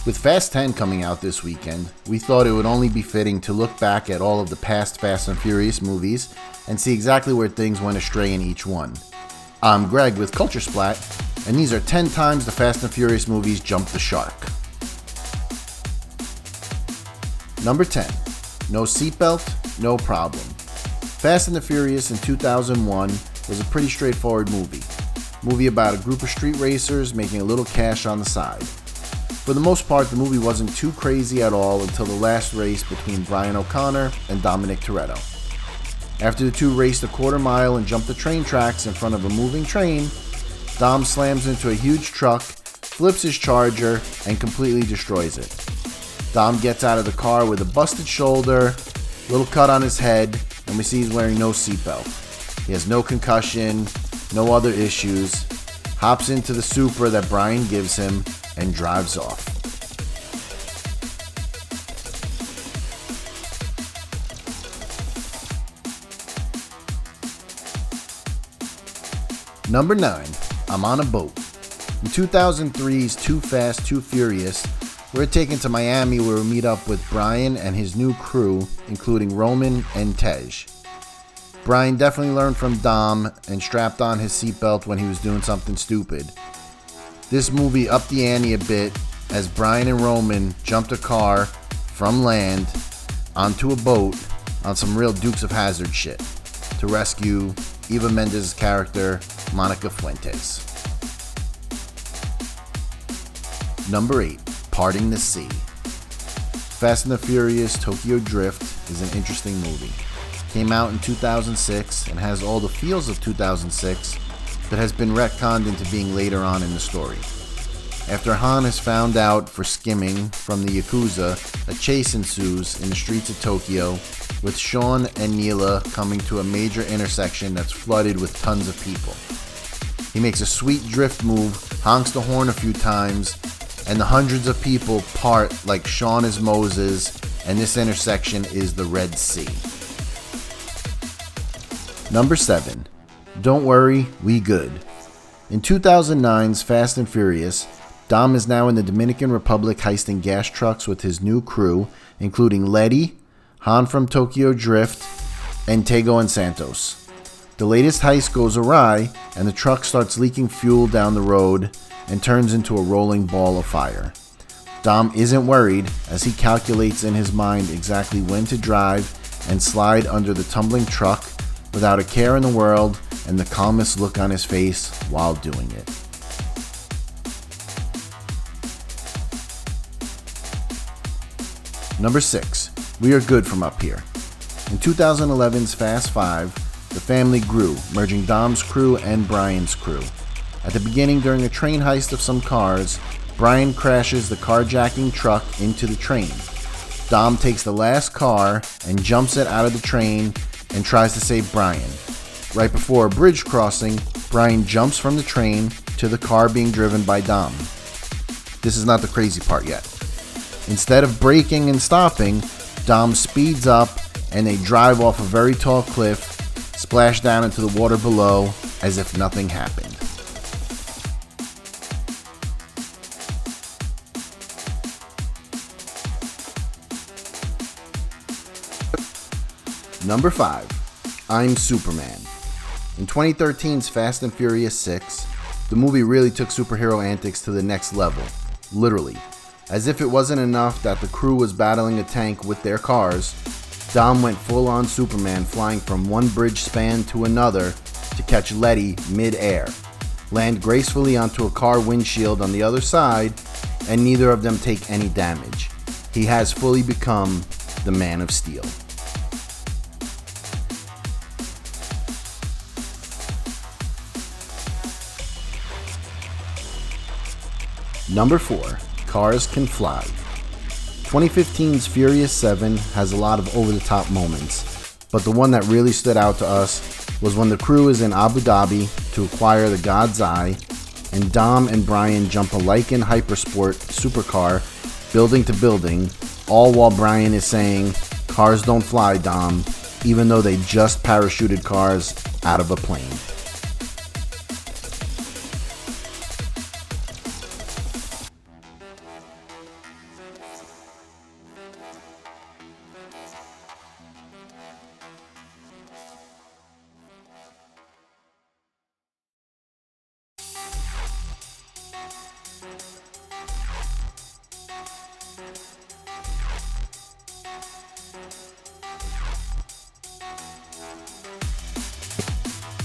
With Fast 10 coming out this weekend, we thought it would only be fitting to look back at all of the past Fast and Furious movies and see exactly where things went astray in each one. I'm Greg with Culture Splat, and these are 10 times the Fast and Furious movies jumped the shark. Number 10. No seatbelt, no problem. Fast and the Furious in 2001 was a pretty straightforward movie about a group of street racers making a little cash on the side. For the most part, the movie wasn't too crazy at all until the last race between Brian O'Connor and Dominic Toretto. After the two raced a quarter mile and jumped the train tracks in front of a moving train, Dom slams into a huge truck, flips his Charger, and completely destroys it. Dom gets out of the car with a busted shoulder, little cut on his head, and we see he's wearing no seatbelt. He has no concussion, no other issues, hops into the Supra that Brian gives him, and drives off. Number 9. I'm on a boat. In 2003's Too Fast, Too Furious, we're taken to Miami where we meet up with Brian and his new crew, including Roman and Tej. Brian definitely learned from Dom and strapped on his seatbelt when he was doing something stupid. This movie upped the ante a bit as Brian and Roman jumped a car from land onto a boat on some real Dukes of Hazzard shit to rescue Eva Mendes' character, Monica Fuentes. Number 8. Parting the Sea. Fast and the Furious Tokyo Drift is an interesting movie. Came out in 2006 and has all the feels of 2006, but has been retconned into being later on in the story. After Han is found out for skimming from the Yakuza, a chase ensues in the streets of Tokyo, with Sean and Neela coming to a major intersection that's flooded with tons of people. He makes a sweet drift move, honks the horn a few times, and the hundreds of people part like Sean is Moses, and this intersection is the Red Sea. Number 7. Don't worry, we good. In 2009's Fast and Furious, Dom is now in the Dominican Republic heisting gas trucks with his new crew, including Letty, Han from Tokyo Drift, and Tego and Santos. The latest heist goes awry, and the truck starts leaking fuel down the road and turns into a rolling ball of fire. Dom isn't worried as he calculates in his mind exactly when to drive and slide under the tumbling truck without a care in the world and the calmest look on his face while doing it. Number 6. We are good from up here. In 2011's Fast 5, the family grew, merging Dom's crew and Brian's crew. At the beginning, during a train heist of some cars, Brian crashes the carjacking truck into the train. Dom takes the last car and jumps it out of the train and tries to save Brian. Right before a bridge crossing, Brian jumps from the train to the car being driven by Dom. This is not the crazy part yet. Instead of braking and stopping, Dom speeds up and they drive off a very tall cliff, splash down into the water below as if nothing happened. Number 5. I'm Superman. In 2013's Fast and Furious 6, the movie really took superhero antics to the next level, literally. As if it wasn't enough that the crew was battling a tank with their cars, Dom went full-on Superman, flying from one bridge span to another to catch Letty mid-air, land gracefully onto a car windshield on the other side, and neither of them take any damage. He has fully become the Man of Steel. Number 4. Cars Can Fly. 2015's Furious 7 has a lot of over-the-top moments, but the one that really stood out to us was when the crew is in Abu Dhabi to acquire the God's Eye, and Dom and Brian jump a Lykan Hypersport supercar building to building, all while Brian is saying, "Cars don't fly, Dom," even though they just parachuted cars out of a plane.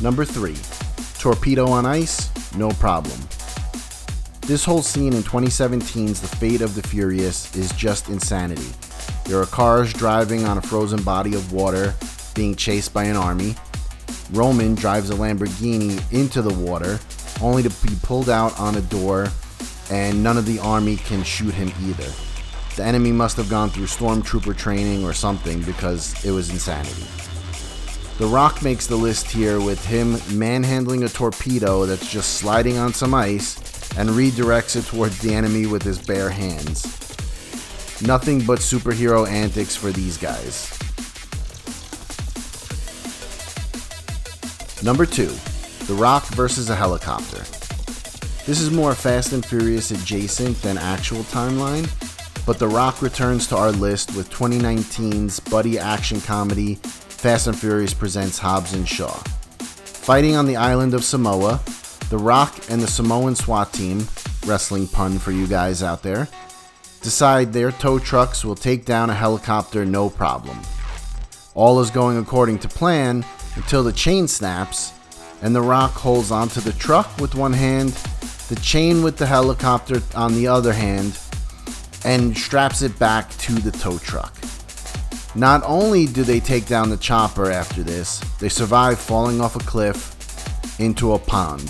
Number 3. Torpedo on ice? No problem. This whole scene in 2017's The Fate of the Furious is just insanity. There are cars driving on a frozen body of water being chased by an army. Roman drives a Lamborghini into the water only to be pulled out on a door, and none of the army can shoot him either. The enemy must have gone through stormtrooper training or something because it was insanity. The Rock makes the list here with him manhandling a torpedo that's just sliding on some ice and redirects it towards the enemy with his bare hands. Nothing but superhero antics for these guys. Number 2. The Rock versus a helicopter. This is more Fast and Furious adjacent than actual timeline, but The Rock returns to our list with 2019's buddy action comedy Fast and Furious Presents Hobbs and Shaw. Fighting on the island of Samoa, The Rock and the Samoan SWAT team, wrestling pun for you guys out there, decide their tow trucks will take down a helicopter no problem. All is going according to plan until the chain snaps and The Rock holds onto the truck with one hand, the chain with the helicopter on the other hand, and straps it back to the tow truck. Not only do they take down the chopper after this, they survive falling off a cliff into a pond.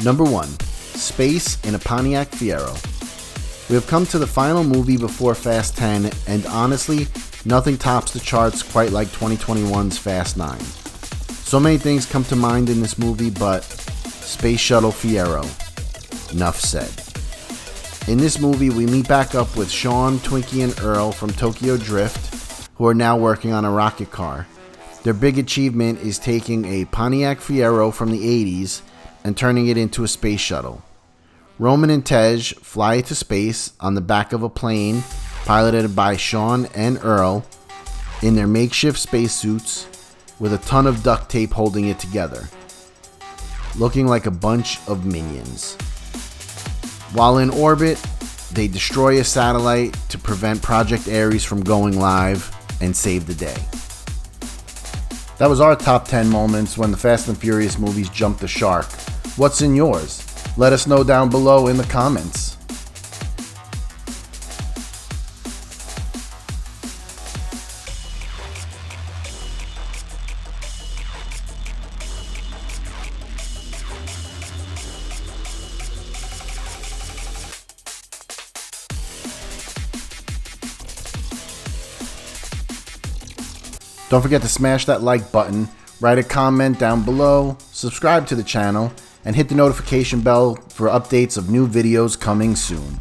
Number 1. Space in a Pontiac Fiero. We have come to the final movie before Fast 10, and honestly, nothing tops the charts quite like 2021's Fast 9. So many things come to mind in this movie, but Space Shuttle Fiero. Enough said. In this movie, we meet back up with Sean, Twinkie, and Earl from Tokyo Drift, who are now working on a rocket car. Their big achievement is taking a Pontiac Fiero from the 80s and turning it into a space shuttle. Roman and Tej fly to space on the back of a plane piloted by Sean and Earl in their makeshift spacesuits with a ton of duct tape holding it together, looking like a bunch of minions. While in orbit, they destroy a satellite to prevent Project Ares from going live and save the day. That was our top 10 moments when the Fast and Furious movies jumped the shark. What's in yours? Let us know down below in the comments. Don't forget to smash that like button, write a comment down below, subscribe to the channel, and hit the notification bell for updates of new videos coming soon.